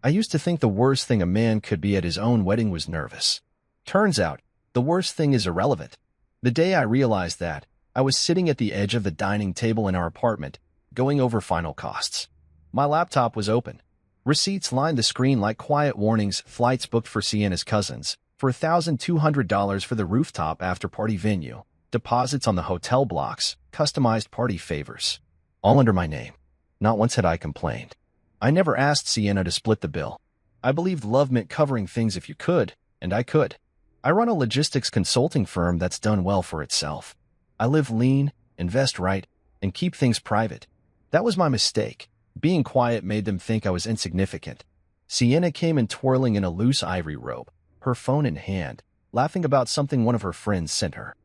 I used to think the worst thing a man could be at his own wedding was nervous. Turns out, the worst thing is irrelevant. The day I realized that, I was sitting at the edge of the dining table in our apartment, going over final costs. My laptop was open. Receipts lined the screen like quiet warnings, flights booked for Sienna's cousins, for $1,200 for the rooftop after-party venue, deposits on the hotel blocks, customized party favors. All under my name. Not once had I complained. I never asked Sienna to split the bill. I believed love meant covering things if you could, and I could. I run a logistics consulting firm that's done well for itself. I live lean, invest right, and keep things private. That was my mistake. Being quiet made them think I was insignificant. Sienna came in twirling in a loose ivory robe, her phone in hand, laughing about something one of her friends sent her.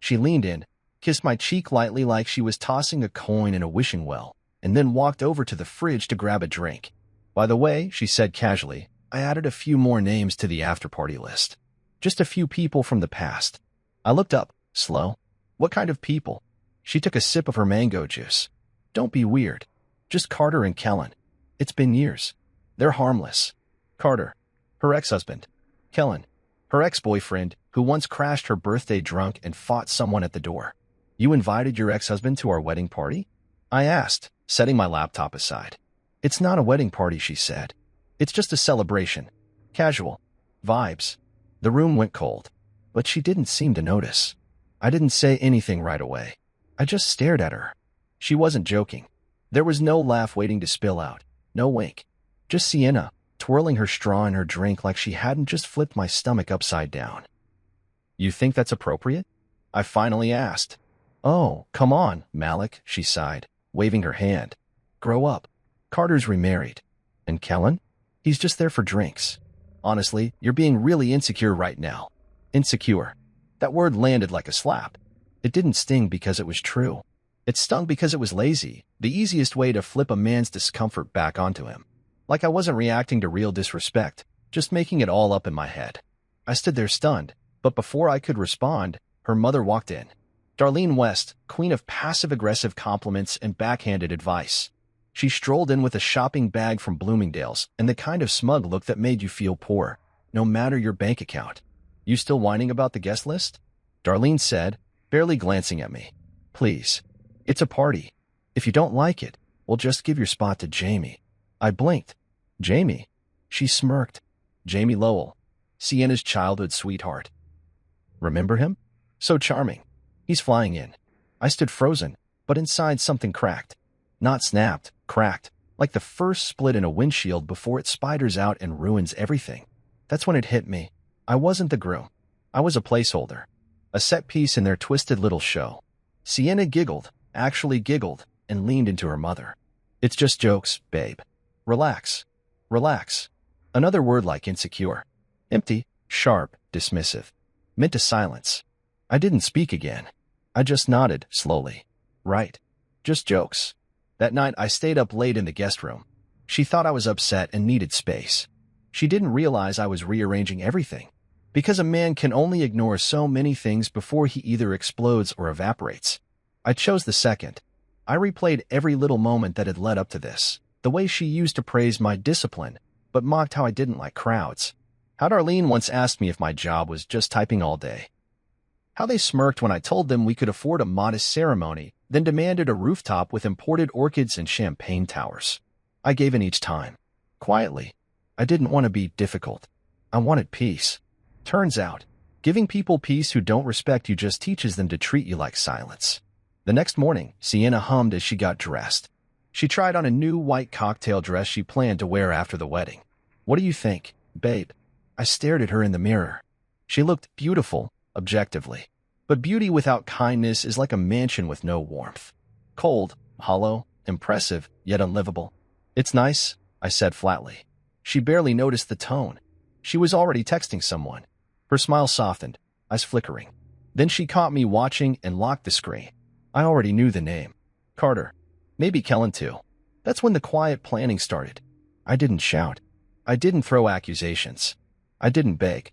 She leaned in, kissed my cheek lightly like she was tossing a coin in a wishing well, and then walked over to the fridge to grab a drink. By the way, she said casually, I added a few more names to the after-party list. Just a few people from the past. I looked up, slow. What kind of people? She took a sip of her mango juice. Don't be weird. Just Carter and Kellen. It's been years. They're harmless. Carter, her ex-husband. Kellen, her ex-boyfriend, who once crashed her birthday drunk and fought someone at the door. You invited your ex-husband to our wedding party? I asked, setting my laptop aside. It's not a wedding party, she said. It's just a celebration. Casual. Vibes. The room went cold, but she didn't seem to notice. I didn't say anything right away. I just stared at her. She wasn't joking. There was no laugh waiting to spill out, no wink. Just Sienna, twirling her straw in her drink like she hadn't just flipped my stomach upside down. You think that's appropriate? I finally asked. Oh, come on, Malik, she sighed, waving her hand. Grow up. Carter's remarried. And Kellen? He's just there for drinks. Honestly, you're being really insecure right now. Insecure. That word landed like a slap. It didn't sting because it was true. It stung because it was lazy, the easiest way to flip a man's discomfort back onto him. Like I wasn't reacting to real disrespect, just making it all up in my head. I stood there stunned, but before I could respond, her mother walked in. Darlene West, queen of passive-aggressive compliments and backhanded advice. She strolled in with a shopping bag from Bloomingdale's and the kind of smug look that made you feel poor, no matter your bank account. You still whining about the guest list? Darlene said, barely glancing at me. Please. It's a party. If you don't like it, we'll just give your spot to Jamie. I blinked. Jamie? She smirked. Jamie Lowell. Sienna's childhood sweetheart. Remember him? So charming. He's flying in. I stood frozen, but inside something cracked. Not snapped, cracked, like the first split in a windshield before it spiders out and ruins everything. That's when it hit me. I wasn't the groom. I was a placeholder. A set piece in their twisted little show. Sienna giggled, actually giggled, and leaned into her mother. It's just jokes, babe. Relax. Relax. Another word like insecure. Empty, sharp, dismissive. Meant to silence. I didn't speak again. I just nodded, slowly. Right. Just jokes. That night, I stayed up late in the guest room. She thought I was upset and needed space. She didn't realize I was rearranging everything. Because a man can only ignore so many things before he either explodes or evaporates. I chose the second. I replayed every little moment that had led up to this. The way she used to praise my discipline, but mocked how I didn't like crowds. How Darlene once asked me if my job was just typing all day. How they smirked when I told them we could afford a modest ceremony, then demanded a rooftop with imported orchids and champagne towers. I gave in each time. Quietly. I didn't want to be difficult. I wanted peace. Turns out, giving people peace who don't respect you just teaches them to treat you like silence. The next morning, Sienna hummed as she got dressed. She tried on a new white cocktail dress she planned to wear after the wedding. What do you think, babe? I stared at her in the mirror. She looked beautiful, objectively. But beauty without kindness is like a mansion with no warmth. Cold, hollow, impressive, yet unlivable. It's nice, I said flatly. She barely noticed the tone. She was already texting someone. Her smile softened, eyes flickering. Then she caught me watching and locked the screen. I already knew the name. Carter. Maybe Kellen too. That's when the quiet planning started. I didn't shout. I didn't throw accusations. I didn't beg.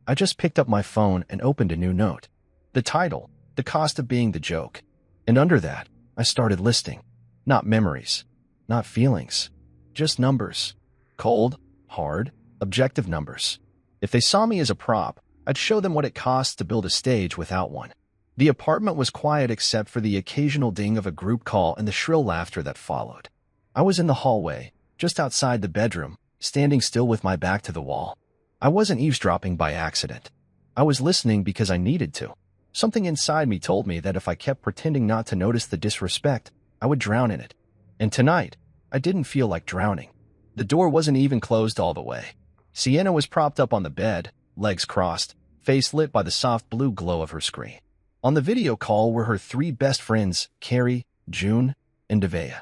I just picked up my phone and opened a new note. The title, The Cost of Being the Joke. And under that, I started listing. Not memories. Not feelings. Just numbers. Cold, hard, objective numbers. If they saw me as a prop, I'd show them what it costs to build a stage without one. The apartment was quiet except for the occasional ding of a group call and the shrill laughter that followed. I was in the hallway, just outside the bedroom, standing still with my back to the wall. I wasn't eavesdropping by accident. I was listening because I needed to. Something inside me told me that if I kept pretending not to notice the disrespect, I would drown in it. And tonight, I didn't feel like drowning. The door wasn't even closed all the way. Sienna was propped up on the bed, legs crossed, face lit by the soft blue glow of her screen. On the video call were her three best friends, Carrie, June, and Devea.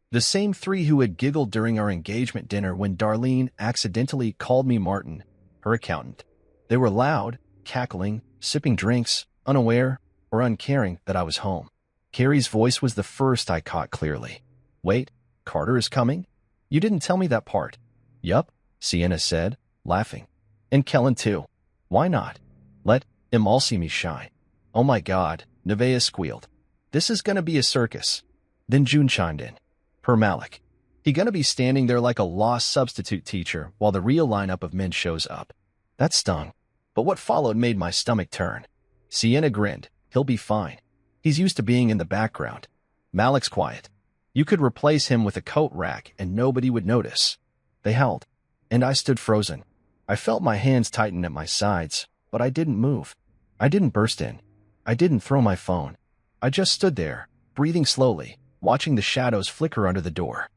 The same three who had giggled during our engagement dinner when Darlene accidentally called me Martin, her accountant. They were loud, cackling, sipping drinks, unaware or uncaring that I was home. Carrie's voice was the first I caught clearly. "Wait, Carter is coming? You didn't tell me that part." "Yup," Sienna said, laughing. "And Kellen too. Why not? Let him all see me shine." "Oh my God," Nevaeh squealed. "This is gonna be a circus." Then June chimed in. Per Malik. He gonna be standing there like a lost substitute teacher while the real lineup of men shows up. That stung. But what followed made my stomach turn. Sienna grinned. He'll be fine. He's used to being in the background. Malik's quiet. You could replace him with a coat rack and nobody would notice. They held. And I stood frozen. I felt my hands tighten at my sides, but I didn't move. I didn't burst in. I didn't throw my phone. I just stood there, breathing slowly, watching the shadows flicker under the door.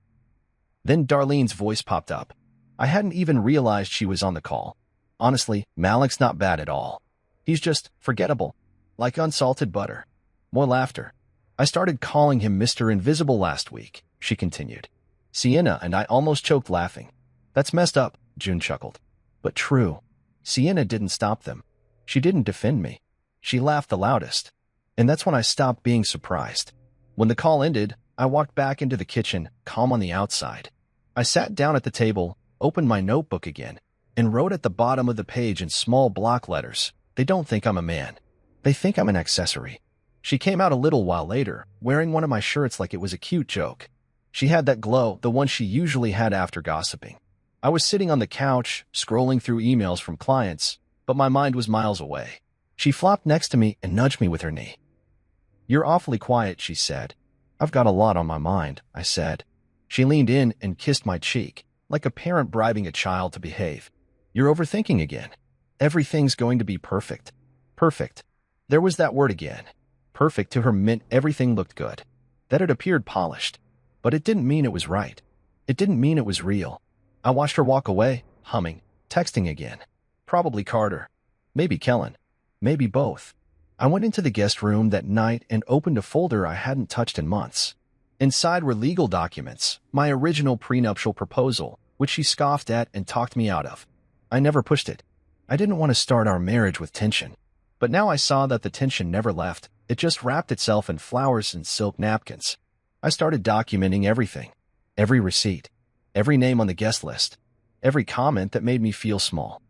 Then Darlene's voice popped up. I hadn't even realized she was on the call. Honestly, Malik's not bad at all. He's just forgettable, like unsalted butter. More laughter. I started calling him Mr. Invisible last week, she continued. Sienna and I almost choked laughing. That's messed up, June chuckled. But true. Sienna didn't stop them. She didn't defend me. She laughed the loudest. And that's when I stopped being surprised. When the call ended, I walked back into the kitchen, calm on the outside. I sat down at the table, opened my notebook again, and wrote at the bottom of the page in small block letters, "They don't think I'm a man. They think I'm an accessory." She came out a little while later, wearing one of my shirts like it was a cute joke. She had that glow, the one she usually had after gossiping. I was sitting on the couch, scrolling through emails from clients, but my mind was miles away. She flopped next to me and nudged me with her knee. "You're awfully quiet," she said. "I've got a lot on my mind," I said. She leaned in and kissed my cheek, like a parent bribing a child to behave. "You're overthinking again. Everything's going to be perfect." Perfect. There was that word again. Perfect to her meant everything looked good, that it appeared polished. But it didn't mean it was right. It didn't mean it was real. I watched her walk away, humming, texting again. Probably Carter. Maybe Kellen. Maybe both. I went into the guest room that night and opened a folder I hadn't touched in months. Inside were legal documents, my original prenuptial proposal, which she scoffed at and talked me out of. I never pushed it. I didn't want to start our marriage with tension. But now I saw that the tension never left. It just wrapped itself in flowers and silk napkins. I started documenting everything. Every receipt. Every name on the guest list. Every comment that made me feel small.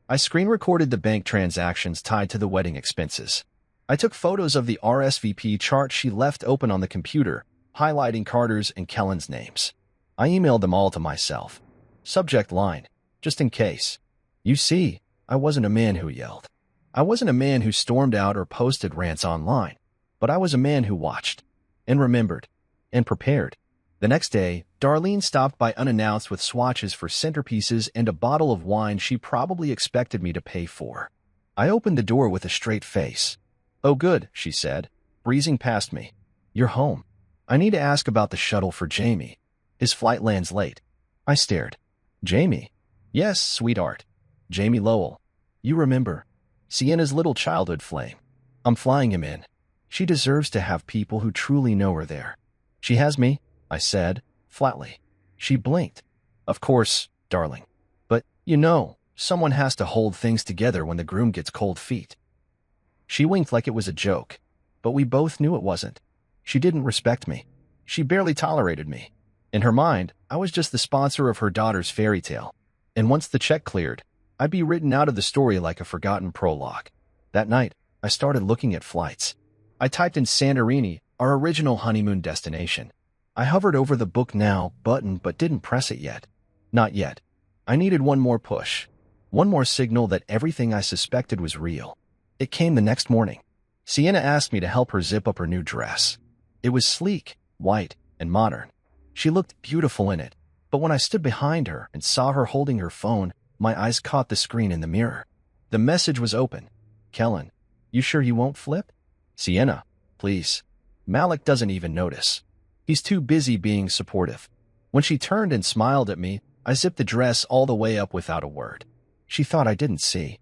I screen recorded the bank transactions tied to the wedding expenses. I took photos of the RSVP chart she left open on the computer, highlighting Carter's and Kellen's names. I emailed them all to myself. Subject line, just in case. You see, I wasn't a man who yelled. I wasn't a man who stormed out or posted rants online, but I was a man who watched, and remembered, and prepared. The next day, Darlene stopped by unannounced with swatches for centerpieces and a bottle of wine she probably expected me to pay for. I opened the door with a straight face. "Oh good," she said, breezing past me. "You're home. I need to ask about the shuttle for Jamie. His flight lands late." I stared. "Jamie?" "Yes, sweetheart. Jamie Lowell. You remember. Sienna's little childhood flame. I'm flying him in. She deserves to have people who truly know her there." "She has me," I said, flatly. She blinked. "Of course, darling. But, you know, someone has to hold things together when the groom gets cold feet." She winked like it was a joke, but we both knew it wasn't. She didn't respect me. She barely tolerated me. In her mind, I was just the sponsor of her daughter's fairy tale. And once the check cleared, I'd be written out of the story like a forgotten prologue. That night, I started looking at flights. I typed in Santorini, our original honeymoon destination. I hovered over the Book Now button but didn't press it yet. Not yet. I needed one more push. One more signal that everything I suspected was real. It came the next morning. Sienna asked me to help her zip up her new dress. It was sleek, white, and modern. She looked beautiful in it, but when I stood behind her and saw her holding her phone, my eyes caught the screen in the mirror. The message was open. Kellen, you sure you won't flip? Sienna, please. Malik doesn't even notice. He's too busy being supportive. When she turned and smiled at me, I zipped the dress all the way up without a word. She thought I didn't see.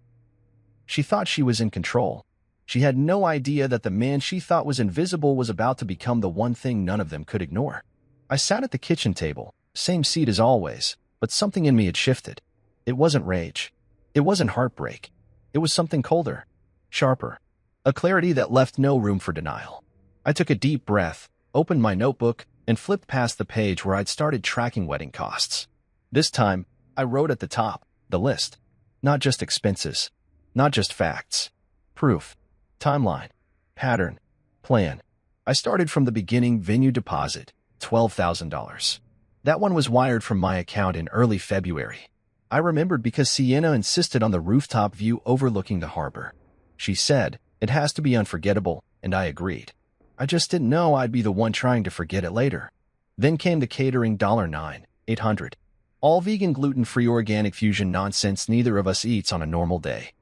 She thought she was in control. She had no idea that the man she thought was invisible was about to become the one thing none of them could ignore. I sat at the kitchen table, same seat as always, but something in me had shifted. It wasn't rage. It wasn't heartbreak. It was something colder, sharper, a clarity that left no room for denial. I took a deep breath, opened my notebook, and flipped past the page where I'd started tracking wedding costs. This time, I wrote at the top, the list. Not just expenses, not just facts. Proof, timeline, pattern, plan. I started from the beginning. Venue deposit, $12,000. That one was wired from my account in early February. I remembered because Sienna insisted on the rooftop view overlooking the harbor. She said, it has to be unforgettable, and I agreed. I just didn't know I'd be the one trying to forget it later. Then came the catering, $9,800. All vegan, gluten-free, organic fusion nonsense neither of us eats on a normal day.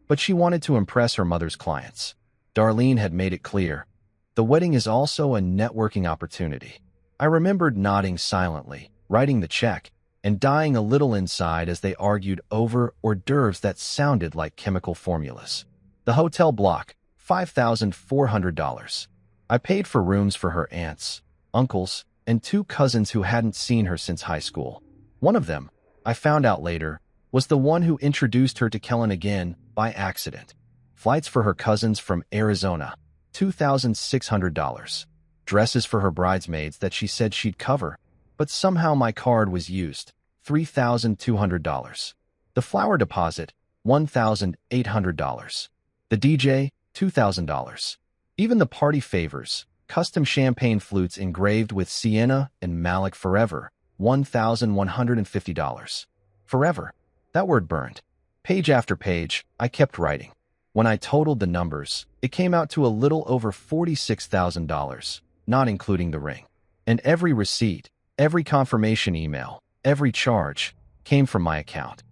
But she wanted to impress her mother's clients. Darlene had made it clear. The wedding is also a networking opportunity. I remembered nodding silently, writing the check, and dying a little inside as they argued over hors d'oeuvres that sounded like chemical formulas. The hotel block, $5,400. I paid for rooms for her aunts, uncles, and 2 cousins who hadn't seen her since high school. One of them, I found out later, was the one who introduced her to Kellen again by accident. Flights for her cousins from Arizona, $2,600. Dresses for her bridesmaids that she said she'd cover, but somehow my card was used, $3,200. The flower deposit, $1,800. The DJ, $2,000. Even the party favors, custom champagne flutes engraved with Sienna and Malik forever, $1,150. Forever. That word burned. Page after page, I kept writing. When I totaled the numbers, it came out to a little over $46,000, not including the ring. And every receipt, every confirmation email, every charge came from my account.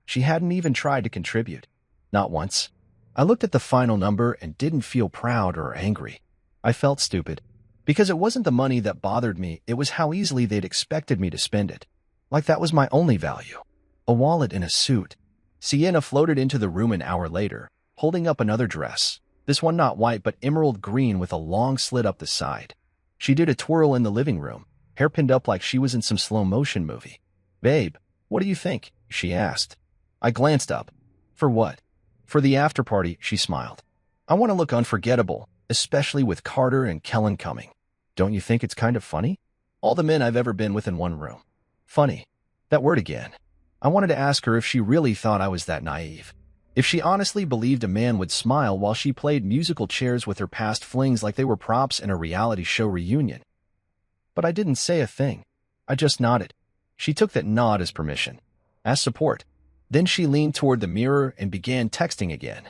She hadn't even tried to contribute. Not once. I looked at the final number and didn't feel proud or angry. I felt stupid. Because it wasn't the money that bothered me, it was how easily they'd expected me to spend it. Like that was my only value. A wallet in a suit. Sienna floated into the room an hour later, holding up another dress. This one not white but emerald green with a long slit up the side. She did a twirl in the living room, hair pinned up like she was in some slow-motion movie. Babe, what do you think? She asked. I glanced up. For what? For the after-party, she smiled. I want to look unforgettable, especially with Carter and Kellen coming. Don't you think it's kind of funny? All the men I've ever been with in one room. Funny. That word again. I wanted to ask her if she really thought I was that naive. If she honestly believed a man would smile while she played musical chairs with her past flings like they were props in a reality show reunion. But I didn't say a thing. I just nodded. She took that nod as permission, as support. Then she leaned toward the mirror and began texting again.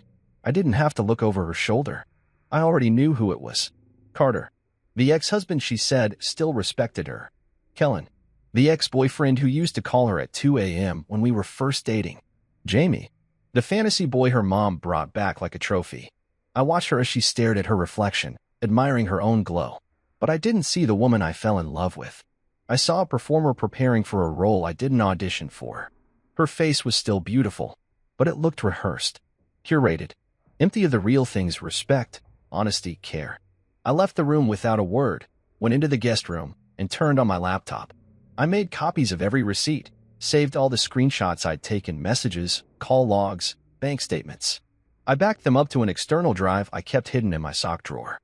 I didn't have to look over her shoulder. I already knew who it was. Carter. The ex-husband, she said, still respected her. Kellen. The ex-boyfriend who used to call her at 2 a.m. when we were first dating. Jamie. The fantasy boy her mom brought back like a trophy. I watched her as she stared at her reflection, admiring her own glow. But I didn't see the woman I fell in love with. I saw a performer preparing for a role I didn't audition for. Her face was still beautiful, but it looked rehearsed, curated, empty of the real things: respect, honesty, care. I left the room without a word, went into the guest room, and turned on my laptop. I made copies of every receipt, saved all the screenshots I'd taken, messages, call logs, bank statements. I backed them up to an external drive I kept hidden in my sock drawer.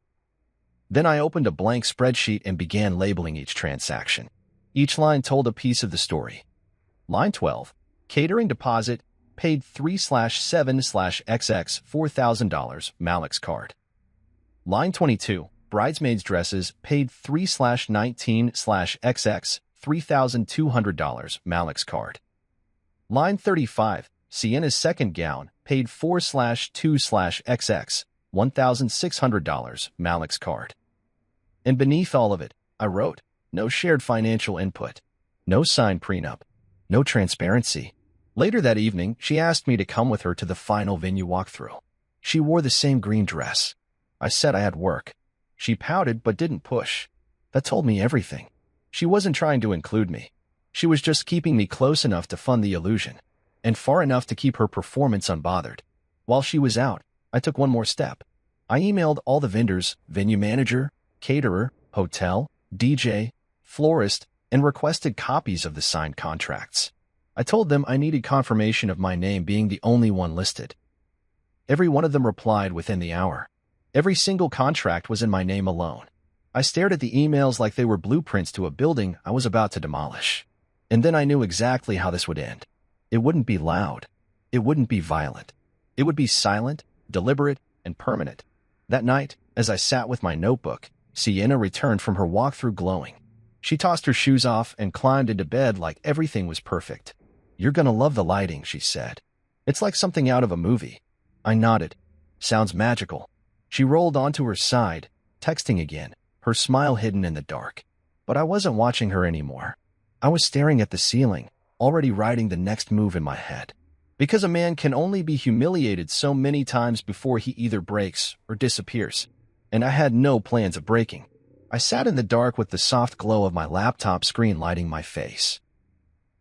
Then I opened a blank spreadsheet and began labeling each transaction. Each line told a piece of the story. Line 12. Catering deposit, paid 3/7/XX $4,000, Malik's card. Line 22. Bridesmaids dresses, paid 3/19/XX $3,200, Malik's card. Line 35, Sienna's second gown, paid 4/2/XX, $1,600, Malik's card. And beneath all of it, I wrote, no shared financial input, no signed prenup, no transparency. Later that evening, she asked me to come with her to the final venue walkthrough. She wore the same green dress. I said I had work. She pouted but didn't push. That told me everything. She wasn't trying to include me. She was just keeping me close enough to fund the illusion, and far enough to keep her performance unbothered. While she was out, I took one more step. I emailed all the vendors, venue manager, caterer, hotel, DJ, florist, and requested copies of the signed contracts. I told them I needed confirmation of my name being the only one listed. Every one of them replied within the hour. Every single contract was in my name alone. I stared at the emails like they were blueprints to a building I was about to demolish. And then I knew exactly how this would end. It wouldn't be loud. It wouldn't be violent. It would be silent, deliberate, and permanent. That night, as I sat with my notebook, Sienna returned from her walkthrough glowing. She tossed her shoes off and climbed into bed like everything was perfect. "You're gonna love the lighting," she said. "It's like something out of a movie." I nodded. "Sounds magical." She rolled onto her side, texting again, her smile hidden in the dark. But I wasn't watching her anymore. I was staring at the ceiling, already writing the next move in my head. Because a man can only be humiliated so many times before he either breaks or disappears. And I had no plans of breaking. I sat in the dark with the soft glow of my laptop screen lighting my face.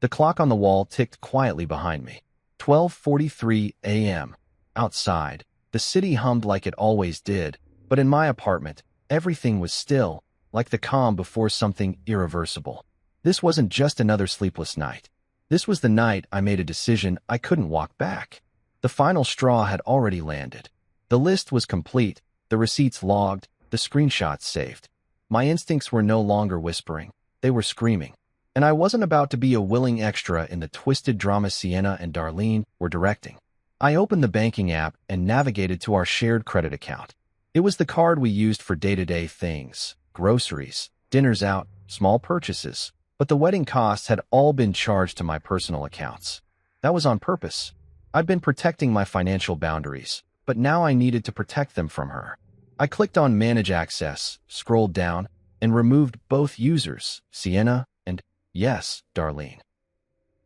The clock on the wall ticked quietly behind me. 12:43 a.m. Outside, the city hummed like it always did, but in my apartment, everything was still, like the calm before something irreversible. This wasn't just another sleepless night. This was the night I made a decision I couldn't walk back. The final straw had already landed. The list was complete, the receipts logged, the screenshots saved. My instincts were no longer whispering. They were screaming. And I wasn't about to be a willing extra in the twisted drama Sienna and Darlene were directing. I opened the banking app and navigated to our shared credit account. It was the card we used for day-to-day things, groceries, dinners out, small purchases, but the wedding costs had all been charged to my personal accounts. That was on purpose. I'd been protecting my financial boundaries, but now I needed to protect them from her. I clicked on Manage Access, scrolled down, and removed both users, Sienna and, yes, Darlene.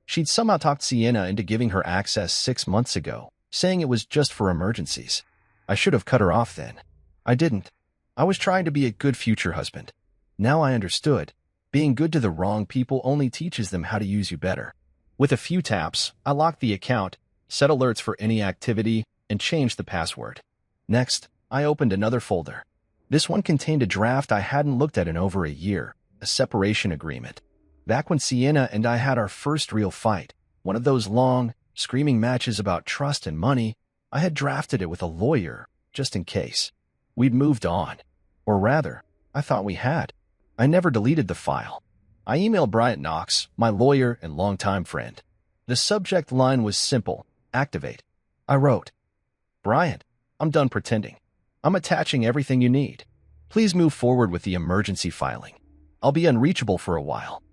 She'd somehow talked Sienna into giving her access 6 months ago, saying it was just for emergencies. I should have cut her off then. I didn't. I was trying to be a good future husband. Now I understood. Being good to the wrong people only teaches them how to use you better. With a few taps, I locked the account, set alerts for any activity, and changed the password. Next, I opened another folder. This one contained a draft I hadn't looked at in over a year, a separation agreement. Back when Sienna and I had our first real fight, one of those long, screaming matches about trust and money, I had drafted it with a lawyer, just in case. We'd moved on. Or rather, I thought we had. I never deleted the file. I emailed Bryant Knox, my lawyer and longtime friend. The subject line was simple, activate. I wrote, "Bryant, I'm done pretending. I'm attaching everything you need. Please move forward with the emergency filing. I'll be unreachable for a while.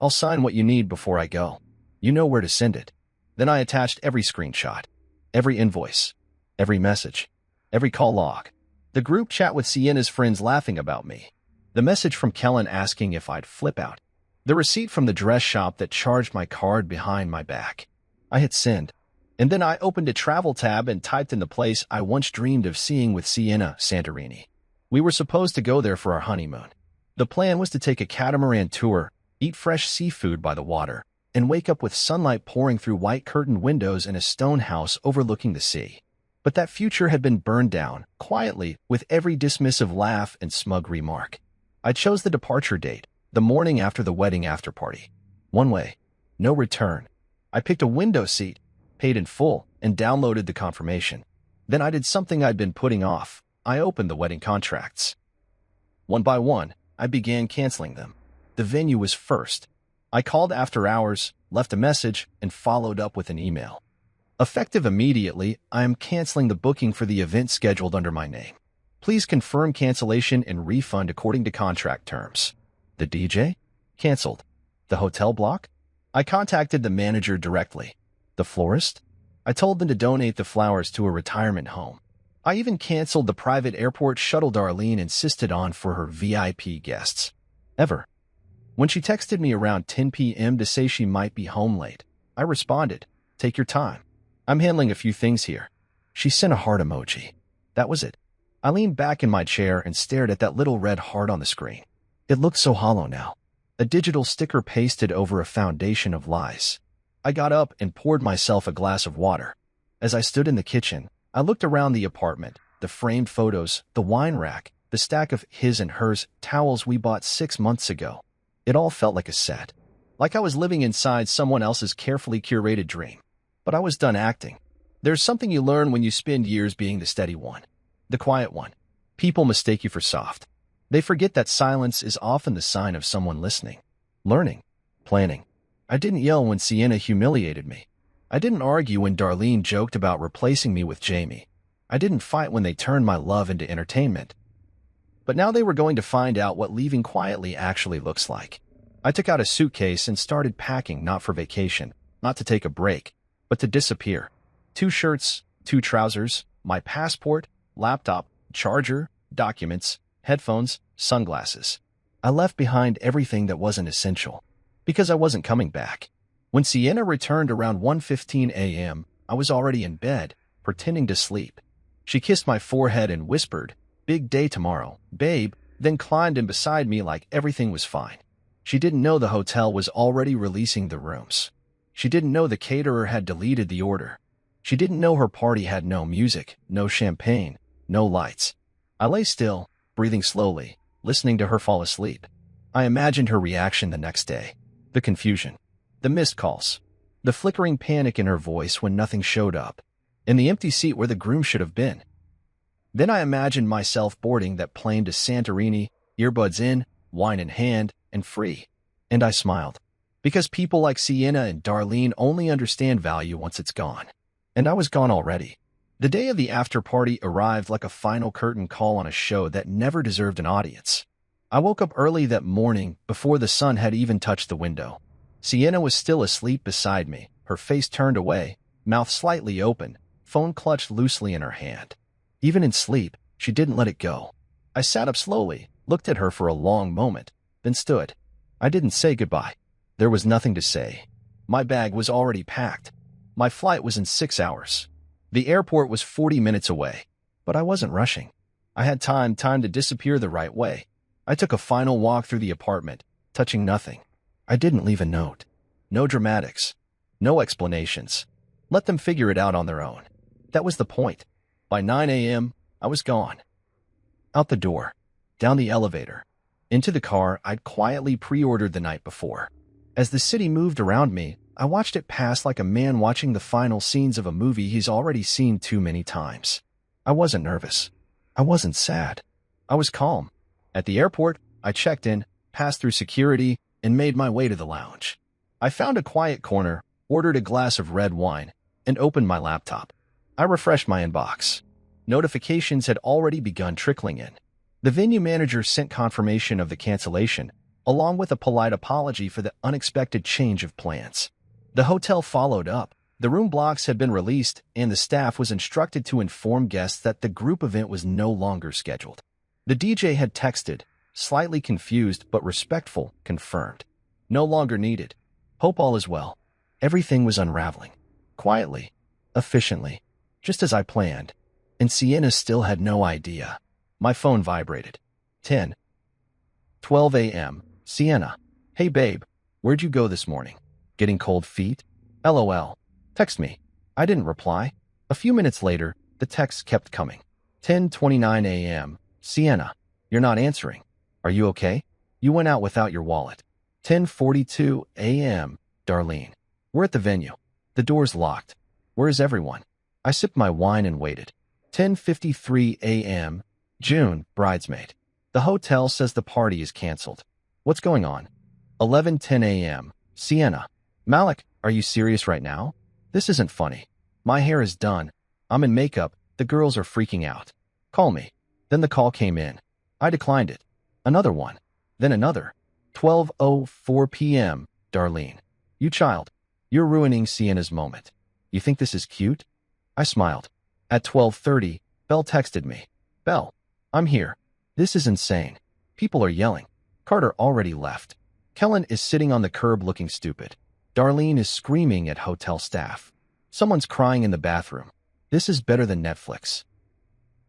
I'll sign what you need before I go. You know where to send it." Then I attached every screenshot, every invoice, every message, every call log. The group chat with Sienna's friends laughing about me. The message from Kellen asking if I'd flip out. The receipt from the dress shop that charged my card behind my back. I hit send. And then I opened a travel tab and typed in the place I once dreamed of seeing with Sienna, Santorini. We were supposed to go there for our honeymoon. The plan was to take a catamaran tour, eat fresh seafood by the water, and wake up with sunlight pouring through white curtained windows in a stone house overlooking the sea. But that future had been burned down, quietly, with every dismissive laugh and smug remark. I chose the departure date, the morning after the wedding after-party. One way, no return. I picked a window seat, paid in full, and downloaded the confirmation. Then I did something I'd been putting off. I opened the wedding contracts. One by one, I began canceling them. The venue was first. I called after hours, left a message, and followed up with an email. Effective immediately, I am canceling the booking for the event scheduled under my name. Please confirm cancellation and refund according to contract terms. The DJ? Canceled. The hotel block? I contacted the manager directly. The florist? I told them to donate the flowers to a retirement home. I even canceled the private airport shuttle Darlene insisted on for her VIP guests. Ever. When she texted me around 10 p.m. to say she might be home late, I responded, "Take your time. I'm handling a few things here." She sent a heart emoji. That was it. I leaned back in my chair and stared at that little red heart on the screen. It looked so hollow now. A digital sticker pasted over a foundation of lies. I got up and poured myself a glass of water. As I stood in the kitchen, I looked around the apartment, the framed photos, the wine rack, the stack of his and hers towels we bought 6 months ago. It all felt like a set. Like I was living inside someone else's carefully curated dream. But I was done acting. There's something you learn when you spend years being the steady one. The quiet one. People mistake you for soft. They forget that silence is often the sign of someone listening, learning, planning. I didn't yell when Sienna humiliated me. I didn't argue when Darlene joked about replacing me with Jamie. I didn't fight when they turned my love into entertainment. But now they were going to find out what leaving quietly actually looks like. I took out a suitcase and started packing, not for vacation, not to take a break, but to disappear. 2 shirts, 2 trousers, my passport, laptop, charger, documents, headphones, sunglasses. I left behind everything that wasn't essential, because I wasn't coming back. When Sienna returned around 1:15 a.m., I was already in bed, pretending to sleep. She kissed my forehead and whispered, "Big day tomorrow, babe," then climbed in beside me like everything was fine. She didn't know the hotel was already releasing the rooms. She didn't know the caterer had deleted the order. She didn't know her party had no music, no champagne, no lights. I lay still, breathing slowly, listening to her fall asleep. I imagined her reaction the next day. The confusion. The missed calls. The flickering panic in her voice when nothing showed up. In the empty seat where the groom should have been. Then I imagined myself boarding that plane to Santorini, earbuds in, wine in hand, and free. And I smiled. Because people like Sienna and Darlene only understand value once it's gone. And I was gone already. The day of the after party arrived like a final curtain call on a show that never deserved an audience. I woke up early that morning before the sun had even touched the window. Sienna was still asleep beside me, her face turned away, mouth slightly open, phone clutched loosely in her hand. Even in sleep, she didn't let it go. I sat up slowly, looked at her for a long moment, then stood. I didn't say goodbye. There was nothing to say. My bag was already packed. My flight was in 6 hours. The airport was 40 minutes away, but I wasn't rushing. I had time to disappear the right way. I took a final walk through the apartment, touching nothing. I didn't leave a note. No dramatics. No explanations. Let them figure it out on their own. That was the point. By 9 a.m., I was gone. Out the door. Down the elevator. Into the car I'd quietly pre-ordered the night before. As the city moved around me, I watched it pass like a man watching the final scenes of a movie he's already seen too many times. I wasn't nervous. I wasn't sad. I was calm. At the airport, I checked in, passed through security, and made my way to the lounge. I found a quiet corner, ordered a glass of red wine, and opened my laptop. I refreshed my inbox. Notifications had already begun trickling in. The venue manager sent confirmation of the cancellation, along with a polite apology for the unexpected change of plans. The hotel followed up. The room blocks had been released, and the staff was instructed to inform guests that the group event was no longer scheduled. The DJ had texted, slightly confused but respectful, confirmed. No longer needed. Hope all is well. Everything was unraveling. Quietly. Efficiently. Just as I planned. And Sienna still had no idea. My phone vibrated. 10:12 a.m. Sienna. Hey babe, where'd you go this morning? Getting cold feet? LOL. Text me. I didn't reply. A few minutes later, the texts kept coming. 10:29 a.m. Sienna. You're not answering. Are you okay? You went out without your wallet. 10:42 a.m. Darlene. We're at the venue. The door's locked. Where is everyone? I sipped my wine and waited. 10:53 a.m. June, bridesmaid. The hotel says the party is canceled. What's going on? 11:10 a.m. Sienna. Malik, are you serious right now? This isn't funny. My hair is done. I'm in makeup. The girls are freaking out. Call me. Then the call came in. I declined it. Another one. Then another. 12:04 p.m. Darlene. You child. You're ruining Sienna's moment. You think this is cute? I smiled. At 12:30, Belle texted me. Belle, I'm here. This is insane. People are yelling. Carter already left. Kellen is sitting on the curb looking stupid. Darlene is screaming at hotel staff. Someone's crying in the bathroom. This is better than Netflix.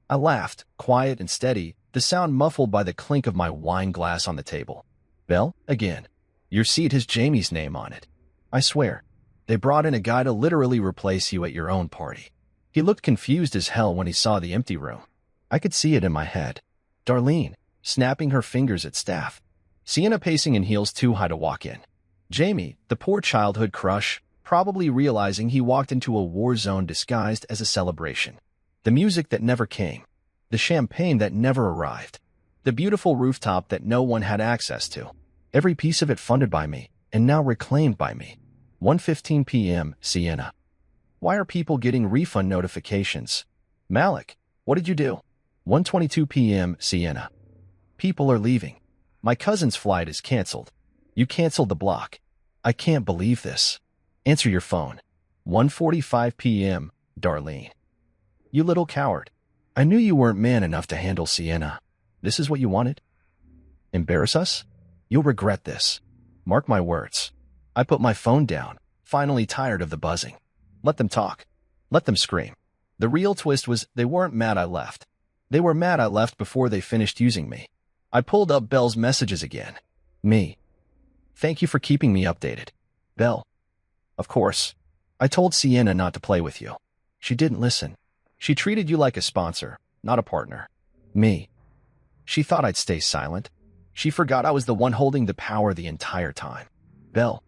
I laughed, quiet and steady, the sound muffled by the clink of my wine glass on the table. Belle, again. Your seat has Jamie's name on it. I swear. They brought in a guy to literally replace you at your own party. He looked confused as hell when he saw the empty room. I could see it in my head. Darlene, snapping her fingers at staff. Sienna pacing in heels too high to walk in. Jamie, the poor childhood crush, probably realizing he walked into a war zone disguised as a celebration. The music that never came. The champagne that never arrived. The beautiful rooftop that no one had access to. Every piece of it funded by me, and now reclaimed by me. 1:15 p.m., Sienna. Why are people getting refund notifications? Malik, what did you do? 1:22 p.m., Sienna. People are leaving. My cousin's flight is canceled. You canceled the block. I can't believe this. Answer your phone. 1:45 p.m., Darlene. You little coward. I knew you weren't man enough to handle Sienna. This is what you wanted? Embarrass us? You'll regret this. Mark my words. I put my phone down, finally tired of the buzzing. Let them talk. Let them scream. The real twist was they weren't mad I left. They were mad I left before they finished using me. I pulled up Belle's messages again. Me. Thank you for keeping me updated. Belle. Of course. I told Sienna not to play with you. She didn't listen. She treated you like a sponsor, not a partner. Me. She thought I'd stay silent. She forgot I was the one holding the power the entire time. Belle.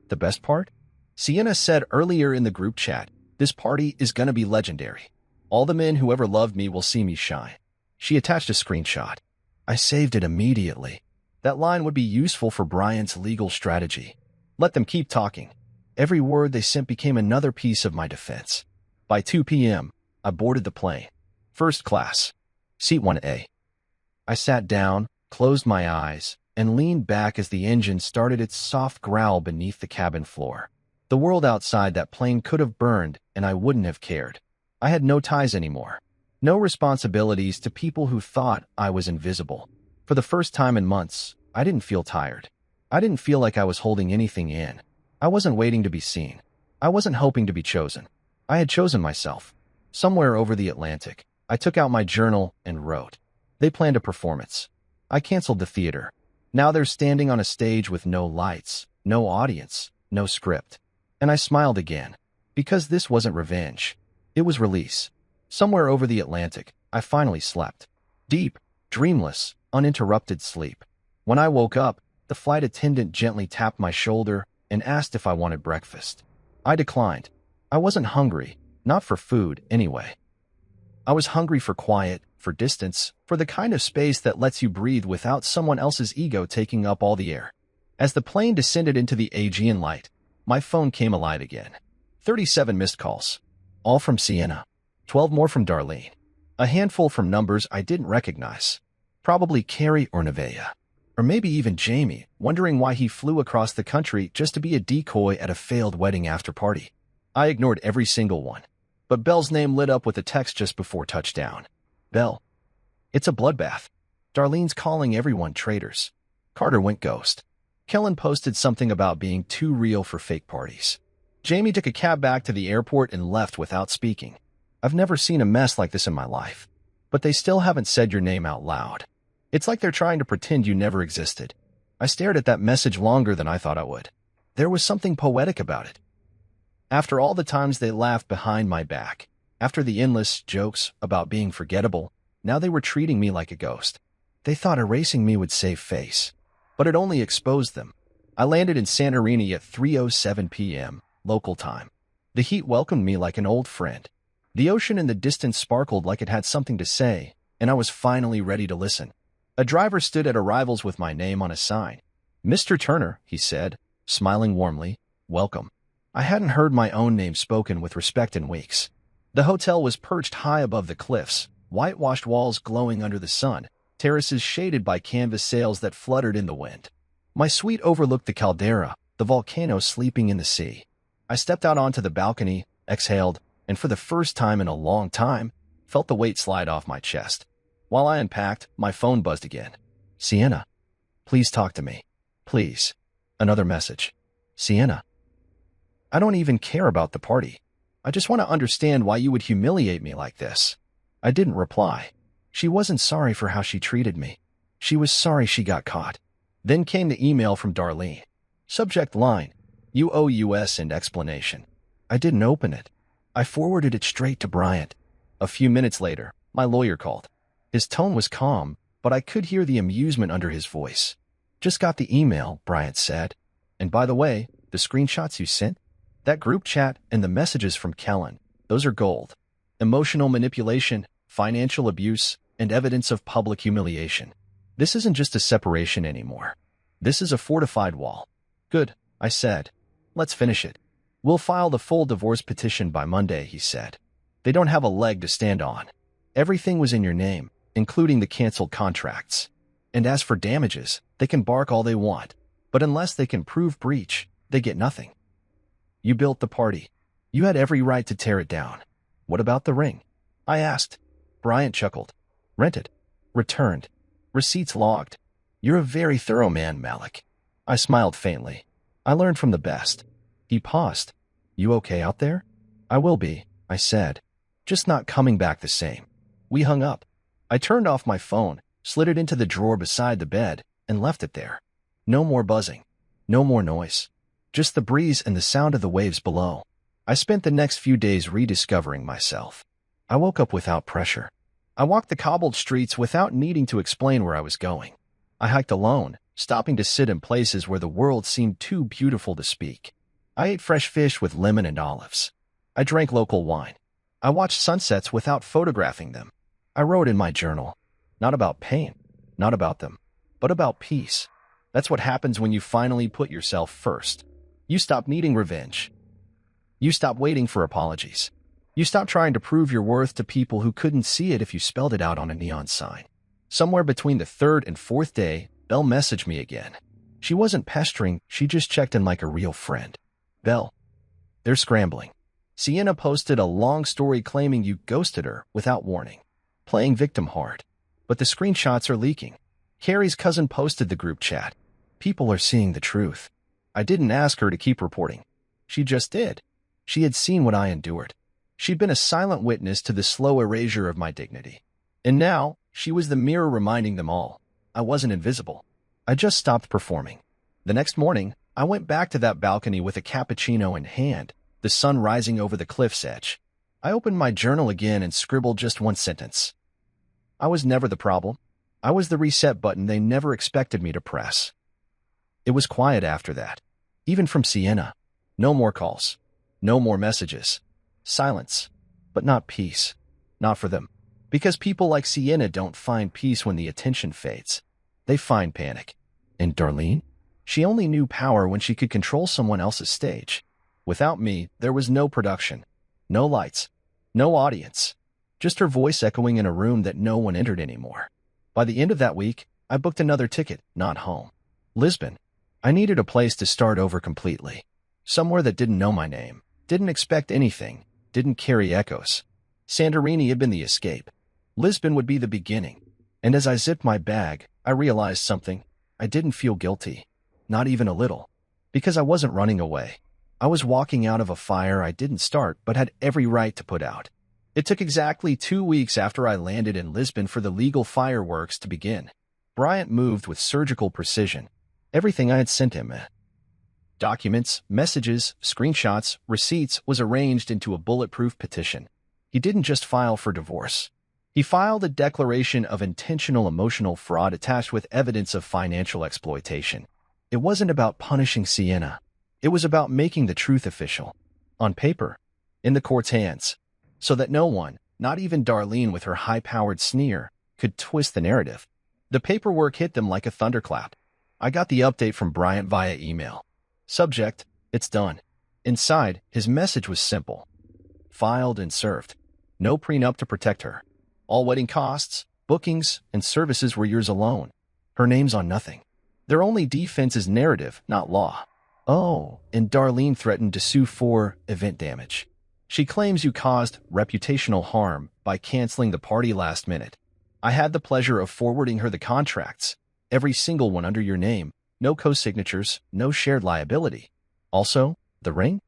The best part? Sienna said earlier in the group chat, this party is gonna be legendary. All the men who ever loved me will see me shine. She attached a screenshot. I saved it immediately. That line would be useful for Brian's legal strategy. Let them keep talking. Every word they sent became another piece of my defense. By 2 p.m., I boarded the plane. First class. Seat 1A. I sat down, closed my eyes, and leaned back as the engine started its soft growl beneath the cabin floor. The world outside that plane could have burned, and I wouldn't have cared. I had no ties anymore. No responsibilities to people who thought I was invisible. For the first time in months, I didn't feel tired. I didn't feel like I was holding anything in. I wasn't waiting to be seen. I wasn't hoping to be chosen. I had chosen myself. Somewhere over the Atlantic, I took out my journal and wrote. They planned a performance. I canceled the theater. Now they're standing on a stage with no lights, no audience, no script. And I smiled again. Because this wasn't revenge. It was release. Somewhere over the Atlantic, I finally slept. Deep, dreamless, uninterrupted sleep. When I woke up, the flight attendant gently tapped my shoulder and asked if I wanted breakfast. I declined. I wasn't hungry, not for food anyway. I was hungry for quiet, for distance, for the kind of space that lets you breathe without someone else's ego taking up all the air. As the plane descended into the Aegean light, my phone came alive again. 37 missed calls. All from Sienna. 12 more from Darlene. A handful from numbers I didn't recognize. Probably Carrie or Nevaeh. Or maybe even Jamie, wondering why he flew across the country just to be a decoy at a failed wedding after-party. I ignored every single one. But Belle's name lit up with a text just before touchdown. Belle. It's a bloodbath. Darlene's calling everyone traitors. Carter went ghost. Kellen posted something about being too real for fake parties. Jamie took a cab back to the airport and left without speaking. I've never seen a mess like this in my life. But they still haven't said your name out loud. It's like they're trying to pretend you never existed. I stared at that message longer than I thought I would. There was something poetic about it. After all the times they laughed behind my back, after the endless jokes about being forgettable, now they were treating me like a ghost. They thought erasing me would save face. But it only exposed them. I landed in Santorini at 3:07 p.m., local time. The heat welcomed me like an old friend. The ocean in the distance sparkled like it had something to say, and I was finally ready to listen. A driver stood at arrivals with my name on a sign. Mr. Turner, he said, smiling warmly, welcome. I hadn't heard my own name spoken with respect in weeks. The hotel was perched high above the cliffs, whitewashed walls glowing under the sun, terraces shaded by canvas sails that fluttered in the wind. My suite overlooked the caldera, the volcano sleeping in the sea. I stepped out onto the balcony, exhaled, and for the first time in a long time, felt the weight slide off my chest. While I unpacked, my phone buzzed again. Sienna, please talk to me. Please. Another message. Sienna, I don't even care about the party. I just want to understand why you would humiliate me like this. I didn't reply. She wasn't sorry for how she treated me. She was sorry she got caught. Then came the email from Darlene. Subject line, UOUS and explanation. I didn't open it. I forwarded it straight to Bryant. A few minutes later, my lawyer called. His tone was calm, but I could hear the amusement under his voice. Just got the email, Bryant said. And by the way, the screenshots you sent? That group chat and the messages from Kellen, those are gold. Emotional manipulation, financial abuse, and evidence of public humiliation. This isn't just a separation anymore. This is a fortified wall. Good, I said. Let's finish it. We'll file the full divorce petition by Monday, he said. They don't have a leg to stand on. Everything was in your name, including the canceled contracts. And as for damages, they can bark all they want. But unless they can prove breach, they get nothing. You built the party. You had every right to tear it down. What about the ring? I asked. Bryant chuckled. Rented. Returned. Receipts logged. You're a very thorough man, Malik. I smiled faintly. I learned from the best. He paused. You okay out there? I will be, I said. Just not coming back the same. We hung up. I turned off my phone, slid it into the drawer beside the bed, and left it there. No more buzzing. No more noise. Just the breeze and the sound of the waves below. I spent the next few days rediscovering myself. I woke up without pressure. I walked the cobbled streets without needing to explain where I was going. I hiked alone, stopping to sit in places where the world seemed too beautiful to speak. I ate fresh fish with lemon and olives. I drank local wine. I watched sunsets without photographing them. I wrote in my journal, not about pain, not about them, but about peace. That's what happens when you finally put yourself first. You stop needing revenge. You stop waiting for apologies. You stop trying to prove your worth to people who couldn't see it if you spelled it out on a neon sign. Somewhere between the third and fourth day, Belle messaged me again. She wasn't pestering, she just checked in like a real friend. Belle, they're scrambling. Sienna posted a long story claiming you ghosted her without warning, playing victim hard. But the screenshots are leaking. Carrie's cousin posted the group chat. People are seeing the truth. I didn't ask her to keep reporting. She just did. She had seen what I endured. She'd been a silent witness to the slow erasure of my dignity. And now, she was the mirror reminding them all. I wasn't invisible. I just stopped performing. The next morning, I went back to that balcony with a cappuccino in hand, the sun rising over the cliff's edge. I opened my journal again and scribbled just one sentence. I was never the problem. I was the reset button they never expected me to press. It was quiet after that, even from Sienna. No more calls. No more messages. Silence. But not peace. Not for them. Because people like Sienna don't find peace when the attention fades. They find panic. And Darlene? She only knew power when she could control someone else's stage. Without me, there was no production. No lights. No audience. Just her voice echoing in a room that no one entered anymore. By the end of that week, I booked another ticket, not home. Lisbon. I needed a place to start over completely. Somewhere that didn't know my name, didn't expect anything, didn't carry echoes. Santorini had been the escape. Lisbon would be the beginning. And as I zipped my bag, I realized something. I didn't feel guilty. Not even a little. Because I wasn't running away. I was walking out of a fire I didn't start but had every right to put out. It took exactly 2 weeks after I landed in Lisbon for the legal fireworks to begin. Bryant moved with surgical precision. Everything I had sent him, documents, messages, screenshots, receipts, was arranged into a bulletproof petition. He didn't just file for divorce. He filed a declaration of intentional emotional fraud attached with evidence of financial exploitation. It wasn't about punishing Sienna. It was about making the truth official. On paper. In the court's hands. So that no one, not even Darlene with her high-powered sneer, could twist the narrative. The paperwork hit them like a thunderclap. I got the update from Bryant via email. Subject, it's done. Inside, his message was simple. Filed and served. No prenup to protect her. All wedding costs, bookings, and services were yours alone. Her name's on nothing. Their only defense is narrative, not law. Oh, and Darlene threatened to sue for event damage. She claims you caused reputational harm by canceling the party last minute. I had the pleasure of forwarding her the contracts, every single one under your name, no co-signatures, no shared liability. Also, the ring?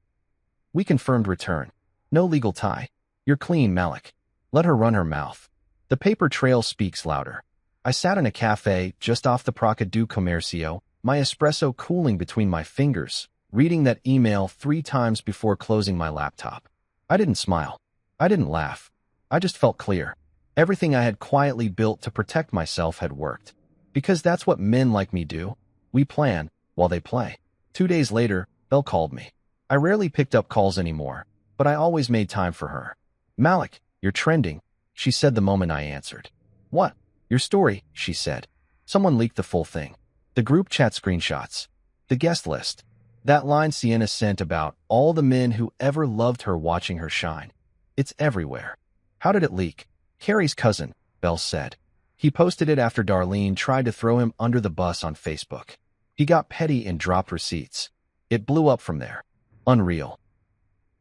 We confirmed return. No legal tie. You're clean, Malik. Let her run her mouth. The paper trail speaks louder. I sat in a cafe just off the Praca do Comércio, my espresso cooling between my fingers, reading that email 3 times before closing my laptop. I didn't smile. I didn't laugh. I just felt clear. Everything I had quietly built to protect myself had worked. Because that's what men like me do. We plan while they play. 2 days later, Belle called me. I rarely picked up calls anymore, but I always made time for her. Malik, you're trending, she said the moment I answered. What? Your story, she said. Someone leaked the full thing. The group chat screenshots. The guest list. That line Sienna sent about all the men who ever loved her watching her shine. It's everywhere. How did it leak? Carrie's cousin, Belle said. He posted it after Darlene tried to throw him under the bus on Facebook. He got petty and dropped receipts. It blew up from there. Unreal.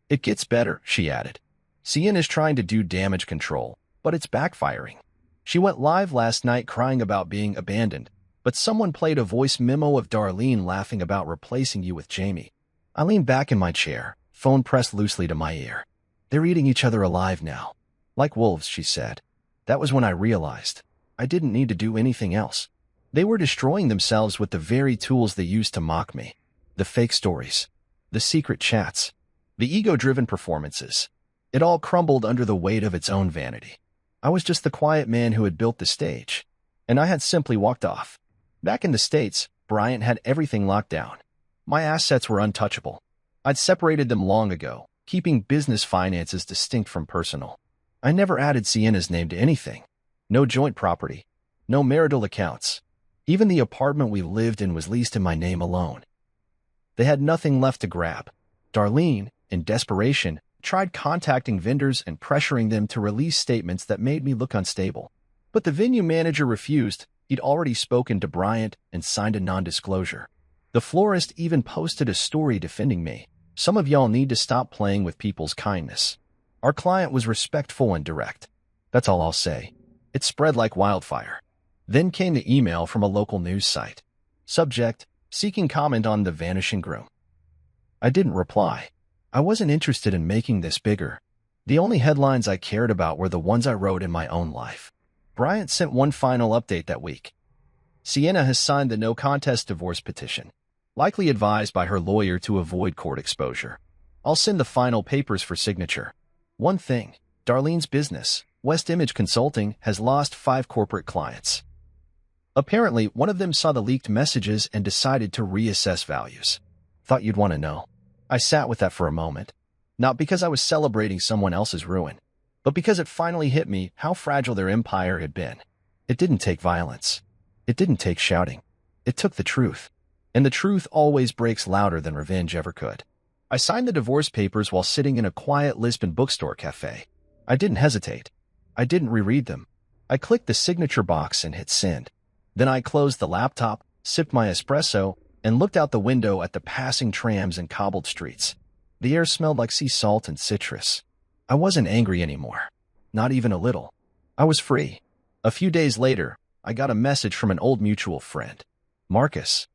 It gets better, she added. Sienna's trying to do damage control, but it's backfiring. She went live last night crying about being abandoned, but someone played a voice memo of Darlene laughing about replacing you with Jamie. I leaned back in my chair, phone pressed loosely to my ear. They're eating each other alive now. Like wolves, she said. That was when I realized I didn't need to do anything else. They were destroying themselves with the very tools they used to mock me. The fake stories. The secret chats. The ego-driven performances. It all crumbled under the weight of its own vanity. I was just the quiet man who had built the stage, and I had simply walked off. Back in the States, Bryant had everything locked down. My assets were untouchable. I'd separated them long ago, keeping business finances distinct from personal. I never added Sienna's name to anything. No joint property. No marital accounts. Even the apartment we lived in was leased in my name alone. They had nothing left to grab. Darlene, in desperation, tried contacting vendors and pressuring them to release statements that made me look unstable. But the venue manager refused. He'd already spoken to Bryant and signed a non-disclosure. The florist even posted a story defending me. Some of y'all need to stop playing with people's kindness. Our client was respectful and direct. That's all I'll say. It spread like wildfire. Then came the email from a local news site. Subject, seeking comment on the vanishing groom. I didn't reply. I wasn't interested in making this bigger. The only headlines I cared about were the ones I wrote in my own life. Bryant sent one final update that week. Sienna has signed the no contest divorce petition, likely advised by her lawyer to avoid court exposure. I'll send the final papers for signature. One thing, Darlene's business, West Image Consulting, has lost 5 corporate clients. Apparently, one of them saw the leaked messages and decided to reassess values. Thought you'd want to know. I sat with that for a moment, not because I was celebrating someone else's ruin, but because it finally hit me how fragile their empire had been. It didn't take violence. It didn't take shouting. It took the truth. And the truth always breaks louder than revenge ever could. I signed the divorce papers while sitting in a quiet Lisbon bookstore cafe. I didn't hesitate. I didn't reread them. I clicked the signature box and hit send. Then I closed the laptop, sipped my espresso, and looked out the window at the passing trams and cobbled streets. The air smelled like sea salt and citrus. I wasn't angry anymore. Not even a little. I was free. A few days later, I got a message from an old mutual friend. Marcus.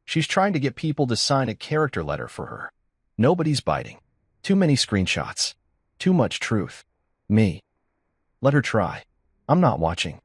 She's trying to get people to sign a character letter for her. Nobody's biting. Too many screenshots. Too much truth. Me. Let her try. I'm not watching.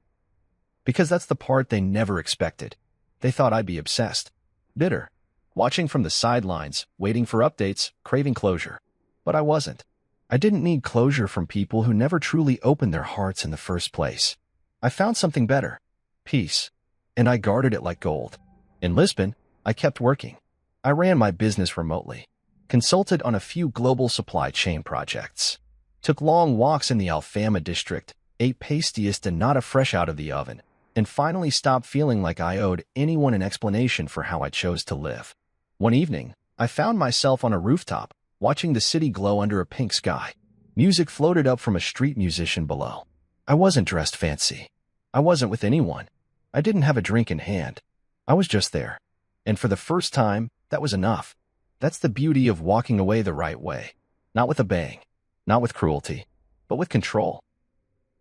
Because that's the part they never expected. They thought I'd be obsessed. Bitter. Watching from the sidelines, waiting for updates, craving closure. But I wasn't. I didn't need closure from people who never truly opened their hearts in the first place. I found something better. Peace. And I guarded it like gold. In Lisbon, I kept working. I ran my business remotely. Consulted on a few global supply chain projects. Took long walks in the Alfama district, ate pastiest and nata fresh out of the oven, and finally stopped feeling like I owed anyone an explanation for how I chose to live. One evening, I found myself on a rooftop, watching the city glow under a pink sky. Music floated up from a street musician below. I wasn't dressed fancy. I wasn't with anyone. I didn't have a drink in hand. I was just there. And for the first time, that was enough. That's the beauty of walking away the right way. Not with a bang, not with cruelty, but with control.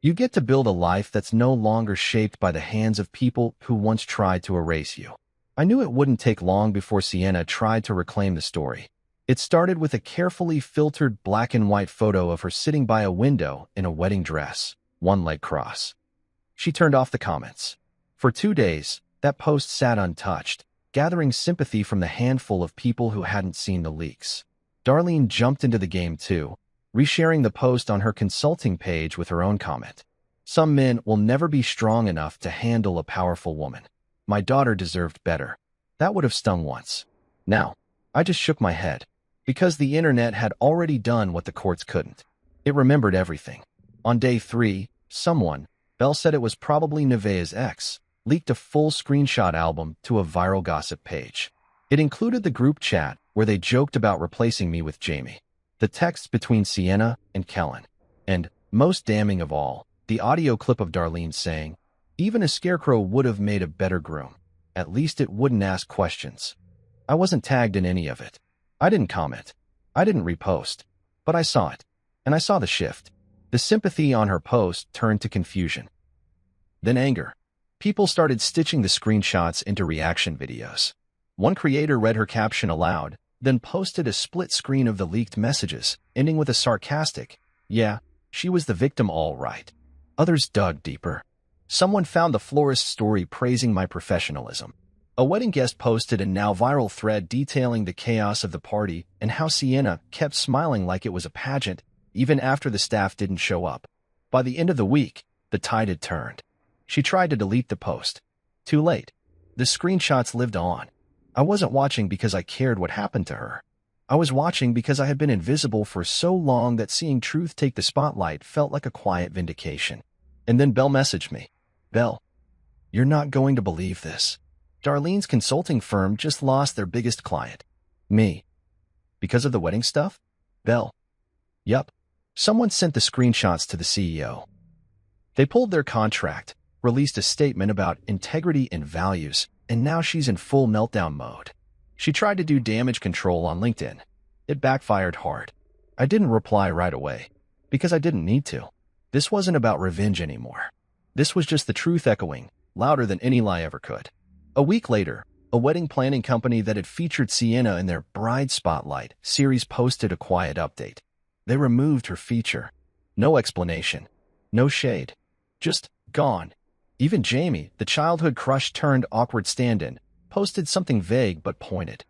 You get to build a life that's no longer shaped by the hands of people who once tried to erase you. I knew it wouldn't take long before Sienna tried to reclaim the story. It started with a carefully filtered black and white photo of her sitting by a window in a wedding dress, one leg cross. She turned off the comments. For 2 days, that post sat untouched, gathering sympathy from the handful of people who hadn't seen the leaks. Darlene jumped into the game too, resharing the post on her consulting page with her own comment. Some men will never be strong enough to handle a powerful woman. My daughter deserved better. That would have stung once. Now, I just shook my head, because the internet had already done what the courts couldn't. It remembered everything. On day 3, someone, Belle said it was probably Nevaeh's ex, leaked a full screenshot album to a viral gossip page. It included the group chat where they joked about replacing me with Jamie, the texts between Sienna and Kellen, and, most damning of all, the audio clip of Darlene saying, "Even a scarecrow would have made a better groom. At least it wouldn't ask questions." I wasn't tagged in any of it. I didn't comment. I didn't repost. But I saw it. And I saw the shift. The sympathy on her post turned to confusion. Then anger. People started stitching the screenshots into reaction videos. One creator read her caption aloud, then posted a split screen of the leaked messages, ending with a sarcastic, "Yeah, she was the victim all right." Others dug deeper. Someone found the florist's story praising my professionalism. A wedding guest posted a now viral thread detailing the chaos of the party and how Sienna kept smiling like it was a pageant, even after the staff didn't show up. By the end of the week, the tide had turned. She tried to delete the post. Too late. The screenshots lived on. I wasn't watching because I cared what happened to her. I was watching because I had been invisible for so long that seeing truth take the spotlight felt like a quiet vindication. And then Belle messaged me. "Belle, you're not going to believe this. Darlene's consulting firm just lost their biggest client. Me. Because of the wedding stuff? Belle. Yup. Someone sent the screenshots to the CEO. They pulled their contract, released a statement about integrity and values, and now she's in full meltdown mode. She tried to do damage control on LinkedIn. It backfired hard. I didn't reply right away, because I didn't need to. This wasn't about revenge anymore. This was just the truth echoing, louder than any lie ever could. A week later, a wedding planning company that had featured Sienna in their Bride Spotlight series posted a quiet update. They removed her feature. No explanation. No shade. Just gone. Even Jamie, the childhood crush turned awkward stand-in, posted something vague but pointed.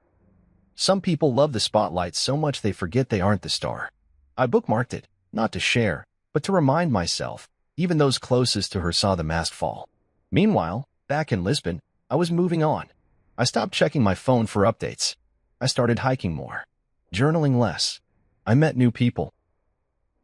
Some people love the spotlight so much they forget they aren't the star. I bookmarked it, not to share, but to remind myself. Even those closest to her saw the mask fall. Meanwhile, back in Lisbon, I was moving on. I stopped checking my phone for updates. I started hiking more, journaling less. I met new people.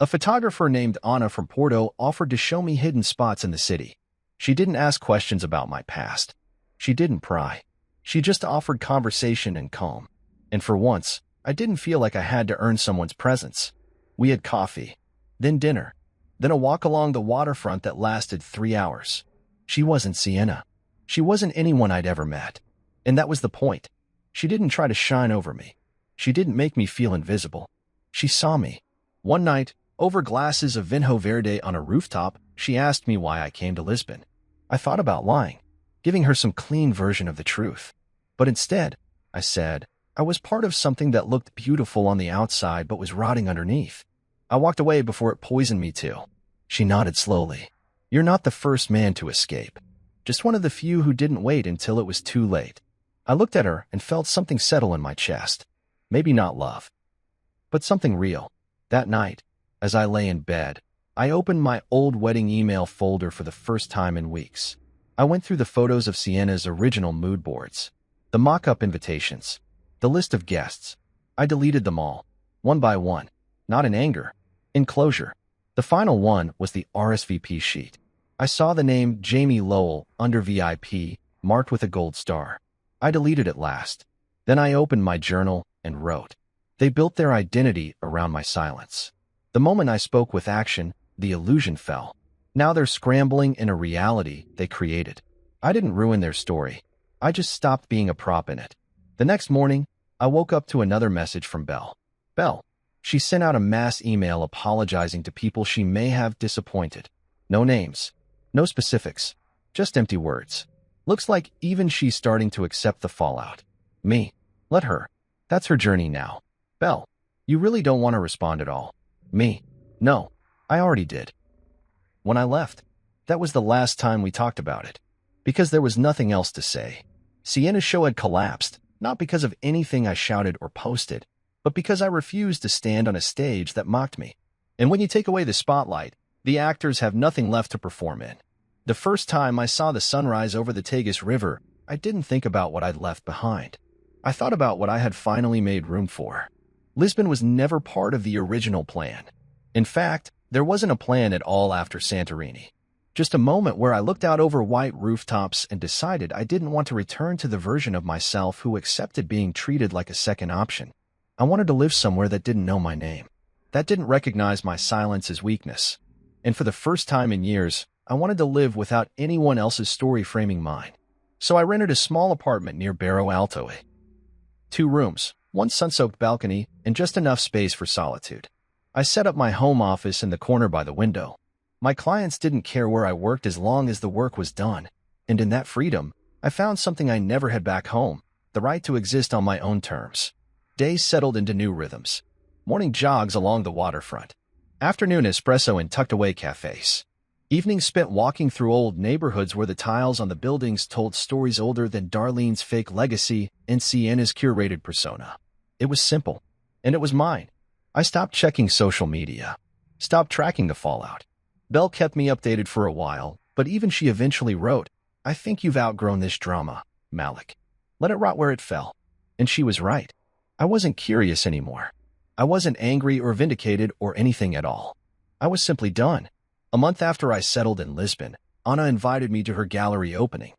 A photographer named Anna from Porto offered to show me hidden spots in the city. She didn't ask questions about my past. She didn't pry. She just offered conversation and calm. And for once, I didn't feel like I had to earn someone's presence. We had coffee, then dinner, then a walk along the waterfront that lasted 3 hours. She wasn't Sienna. She wasn't anyone I'd ever met. And that was the point. She didn't try to shine over me. She didn't make me feel invisible. She saw me. One night, over glasses of Vinho Verde on a rooftop, she asked me why I came to Lisbon. I thought about lying, giving her some clean version of the truth. But instead, I said, I was part of something that looked beautiful on the outside but was rotting underneath. I walked away before it poisoned me too. She nodded slowly. You're not the first man to escape. Just one of the few who didn't wait until it was too late. I looked at her and felt something settle in my chest. Maybe not love, but something real. That night, as I lay in bed, I opened my old wedding email folder for the first time in weeks. I went through the photos of Sienna's original mood boards, the mock-up invitations, the list of guests. I deleted them all, one by one, not in anger, in closure. The final one was the RSVP sheet. I saw the name Jamie Lowell under VIP, marked with a gold star. I deleted it last. Then I opened my journal and wrote. They built their identity around my silence. The moment I spoke with action, the illusion fell. Now they're scrambling in a reality they created. I didn't ruin their story. I just stopped being a prop in it. The next morning, I woke up to another message from Belle. Belle. She sent out a mass email apologizing to people she may have disappointed. No names. No specifics. Just empty words. Looks like even she's starting to accept the fallout. Me. Let her. That's her journey now. Belle. You really don't want to respond at all. Me. No. I already did. When I left, that was the last time we talked about it. Because there was nothing else to say. Sienna's show had collapsed, not because of anything I shouted or posted, but because I refused to stand on a stage that mocked me. And when you take away the spotlight, the actors have nothing left to perform in. The first time I saw the sunrise over the Tagus River, I didn't think about what I'd left behind. I thought about what I had finally made room for. Lisbon was never part of the original plan. In fact, there wasn't a plan at all after Santorini. Just a moment where I looked out over white rooftops and decided I didn't want to return to the version of myself who accepted being treated like a second option. I wanted to live somewhere that didn't know my name, that didn't recognize my silence as weakness. And for the first time in years, I wanted to live without anyone else's story framing mine. So I rented a small apartment near Barro Alto. 2 rooms, 1 sun-soaked balcony, and just enough space for solitude. I set up my home office in the corner by the window. My clients didn't care where I worked as long as the work was done. And in that freedom, I found something I never had back home, the right to exist on my own terms. Days settled into new rhythms. Morning jogs along the waterfront. Afternoon espresso in tucked-away cafes. Evenings spent walking through old neighborhoods where the tiles on the buildings told stories older than Darlene's fake legacy and Sienna's curated persona. It was simple, and it was mine. I stopped checking social media. Stopped tracking the fallout. Belle kept me updated for a while, but even she eventually wrote, "I think you've outgrown this drama, Malik. Let it rot where it fell." And she was right. I wasn't curious anymore. I wasn't angry or vindicated or anything at all. I was simply done. A month after I settled in Lisbon, Anna invited me to her gallery opening.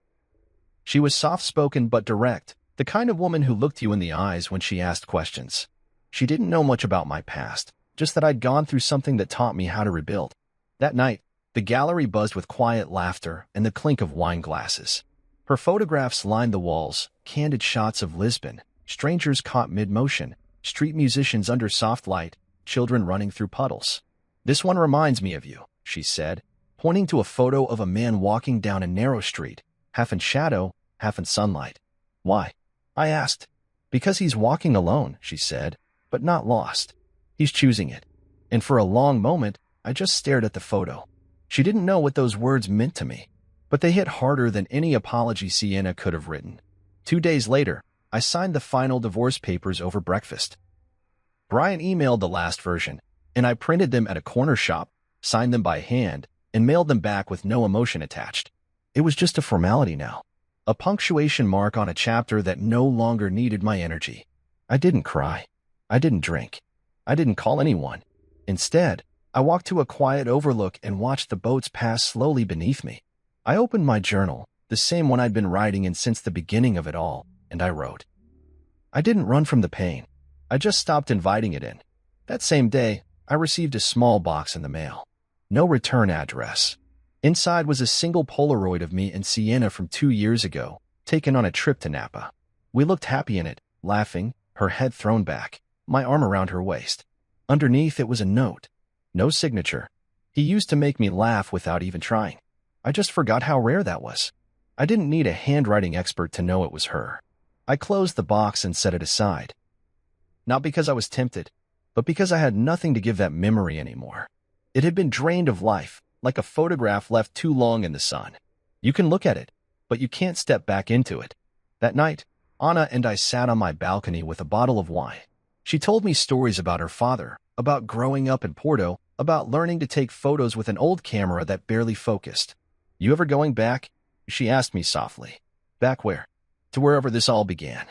She was soft-spoken but direct, the kind of woman who looked you in the eyes when she asked questions. She didn't know much about my past, just that I'd gone through something that taught me how to rebuild. That night, the gallery buzzed with quiet laughter and the clink of wine glasses. Her photographs lined the walls, candid shots of Lisbon, strangers caught mid-motion, street musicians under soft light, children running through puddles. "This one reminds me of you," she said, pointing to a photo of a man walking down a narrow street, half in shadow, half in sunlight. "Why?" I asked. "Because he's walking alone," she said, "but not lost. He's choosing it." And for a long moment, I just stared at the photo. She didn't know what those words meant to me, but they hit harder than any apology Sienna could have written. 2 days later, I signed the final divorce papers over breakfast. Brian emailed the last version, and I printed them at a corner shop, signed them by hand, and mailed them back with no emotion attached. It was just a formality now, a punctuation mark on a chapter that no longer needed my energy. I didn't cry. I didn't drink. I didn't call anyone. Instead, I walked to a quiet overlook and watched the boats pass slowly beneath me. I opened my journal, the same one I'd been writing in since the beginning of it all, and I wrote. I didn't run from the pain. I just stopped inviting it in. That same day, I received a small box in the mail. No return address. Inside was a single Polaroid of me and Sienna from 2 years ago, taken on a trip to Napa. We looked happy in it, laughing, her head thrown back, my arm around her waist. Underneath it was a note. No signature. He used to make me laugh without even trying. I just forgot how rare that was. I didn't need a handwriting expert to know it was her. I closed the box and set it aside. Not because I was tempted, but because I had nothing to give that memory anymore. It had been drained of life, like a photograph left too long in the sun. You can look at it, but you can't step back into it. That night, Anna and I sat on my balcony with a bottle of wine. She told me stories about her father, about growing up in Porto, about learning to take photos with an old camera that barely focused. "You ever going back?" she asked me softly. "Back where?" "To wherever this all began."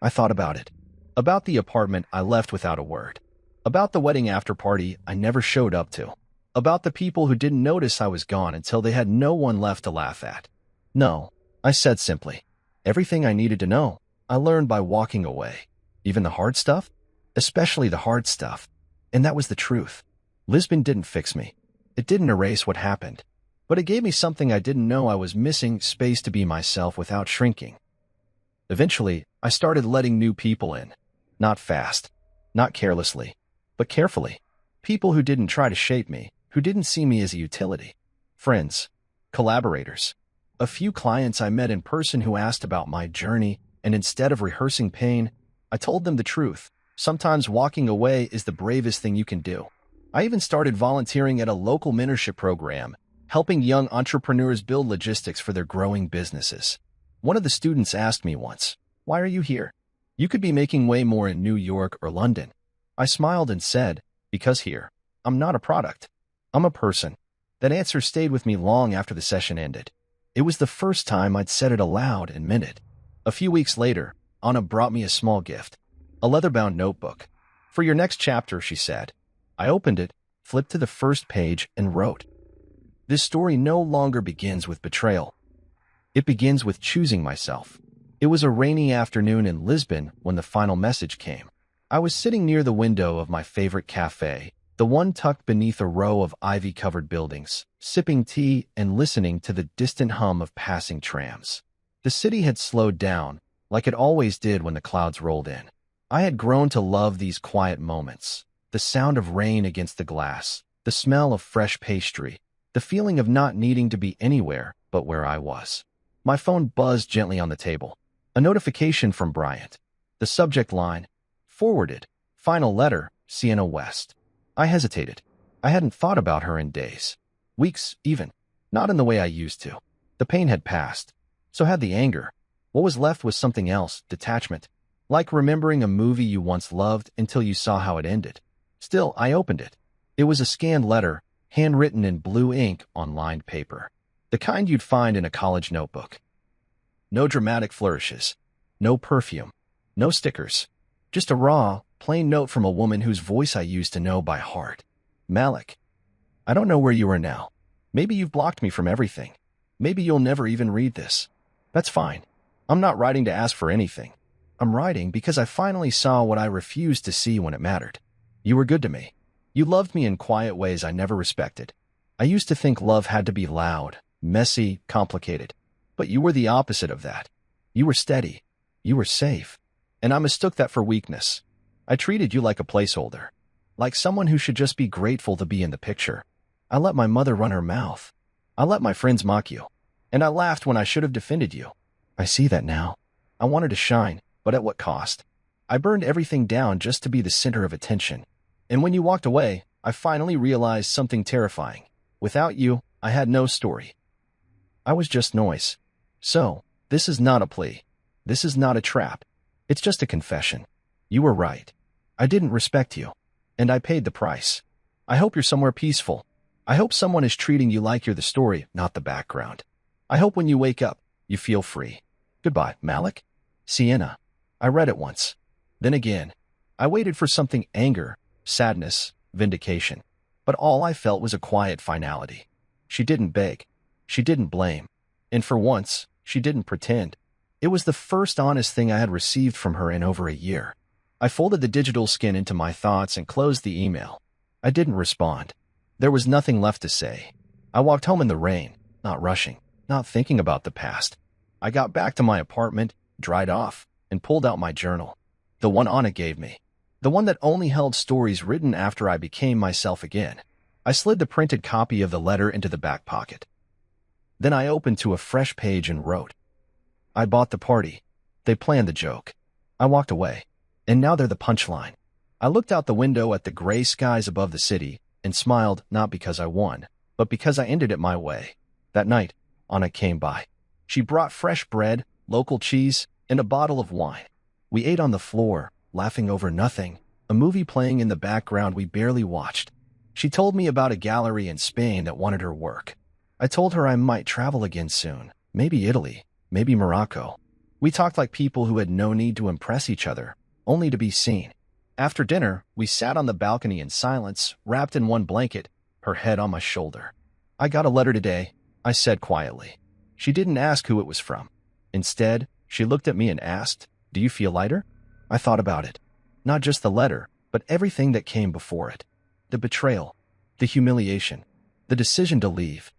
I thought about it. About the apartment I left without a word. About the wedding after-party I never showed up to. About the people who didn't notice I was gone until they had no one left to laugh at. "No," I said simply. "Everything I needed to know, I learned by walking away. Even the hard stuff? Especially the hard stuff. And that was the truth. Lisbon didn't fix me. It didn't erase what happened. But it gave me something I didn't know I was missing, space to be myself without shrinking. Eventually, I started letting new people in. Not fast, not carelessly, but carefully. People who didn't try to shape me, who didn't see me as a utility. Friends, collaborators. A few clients I met in person who asked about my journey, and instead of rehearsing pain, I told them the truth. Sometimes walking away is the bravest thing you can do. I even started volunteering at a local mentorship program, helping young entrepreneurs build logistics for their growing businesses. One of the students asked me once, "Why are you here? You could be making way more in New York or London." I smiled and said, "Because here, I'm not a product. I'm a person." That answer stayed with me long after the session ended. It was the first time I'd said it aloud and meant it. A few weeks later, Anna brought me a small gift, a leather-bound notebook. "For your next chapter," she said. I opened it, flipped to the first page, and wrote, "This story no longer begins with betrayal. It begins with choosing myself." It was a rainy afternoon in Lisbon when the final message came. I was sitting near the window of my favorite cafe, the one tucked beneath a row of ivy-covered buildings, sipping tea and listening to the distant hum of passing trams. The city had slowed down, like it always did when the clouds rolled in. I had grown to love these quiet moments, the sound of rain against the glass, the smell of fresh pastry, the feeling of not needing to be anywhere but where I was. My phone buzzed gently on the table. A notification from Bryant. The subject line, "Forwarded. Final letter, Sienna West." I hesitated. I hadn't thought about her in days. Weeks, even. Not in the way I used to. The pain had passed. So had the anger. What was left was something else, detachment. Like remembering a movie you once loved until you saw how it ended. Still, I opened it. It was a scanned letter, handwritten in blue ink on lined paper. The kind you'd find in a college notebook. No dramatic flourishes. No perfume. No stickers. Just a raw, plain note from a woman whose voice I used to know by heart. "Malik, I don't know where you are now. Maybe you've blocked me from everything. Maybe you'll never even read this. That's fine. I'm not writing to ask for anything. I'm writing because I finally saw what I refused to see when it mattered. You were good to me. You loved me in quiet ways I never respected. I used to think love had to be loud, messy, complicated. But you were the opposite of that. You were steady. You were safe. And I mistook that for weakness. I treated you like a placeholder. Like someone who should just be grateful to be in the picture. I let my mother run her mouth. I let my friends mock you. And I laughed when I should have defended you. I see that now. I wanted to shine, but at what cost? I burned everything down just to be the center of attention. And when you walked away, I finally realized something terrifying. Without you, I had no story. I was just noise. So, this is not a plea. This is not a trap. It's just a confession. You were right. I didn't respect you. And I paid the price. I hope you're somewhere peaceful. I hope someone is treating you like you're the story, not the background. I hope when you wake up, you feel free. Goodbye, Malik. Sienna. I read it once. Then again. I waited for something: anger, sadness, vindication. But all I felt was a quiet finality. She didn't beg. She didn't blame. And for once, she didn't pretend. It was the first honest thing I had received from her in over a year. I folded the digital skin into my thoughts and closed the email. I didn't respond. There was nothing left to say. I walked home in the rain, not rushing, not thinking about the past. I got back to my apartment, dried off, and pulled out my journal. The one Anna gave me. The one that only held stories written after I became myself again. I slid the printed copy of the letter into the back pocket. Then I opened to a fresh page and wrote, "I bought the party. They planned the joke. I walked away. And now they're the punchline." I looked out the window at the gray skies above the city and smiled, not because I won, but because I ended it my way. That night, Anna came by. She brought fresh bread, local cheese, and a bottle of wine. We ate on the floor, laughing over nothing, a movie playing in the background we barely watched. She told me about a gallery in Spain that wanted her work. I told her I might travel again soon, maybe Italy, maybe Morocco. We talked like people who had no need to impress each other, only to be seen. After dinner, we sat on the balcony in silence, wrapped in one blanket, her head on my shoulder. "I got a letter today," I said quietly. She didn't ask who it was from. Instead, she looked at me and asked, "Do you feel lighter?" I thought about it. Not just the letter, but everything that came before it. The betrayal, the humiliation, the decision to leave.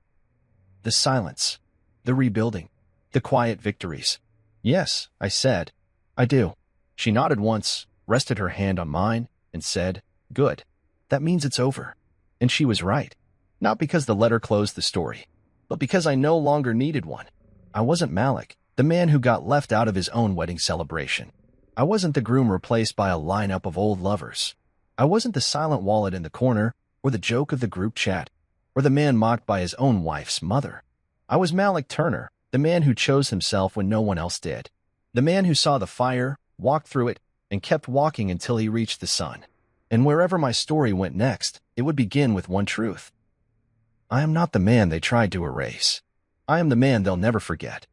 The silence, the rebuilding, the quiet victories. "Yes," I said. "I do." She nodded once, rested her hand on mine, and said, "Good. That means it's over." And she was right. Not because the letter closed the story, but because I no longer needed one. I wasn't Malik, the man who got left out of his own wedding celebration. I wasn't the groom replaced by a lineup of old lovers. I wasn't the silent wallet in the corner, or the joke of the group chat, or the man mocked by his own wife's mother. I was Malik Turner, the man who chose himself when no one else did. The man who saw the fire, walked through it, and kept walking until he reached the sun. And wherever my story went next, it would begin with one truth. I am not the man they tried to erase. I am the man they'll never forget.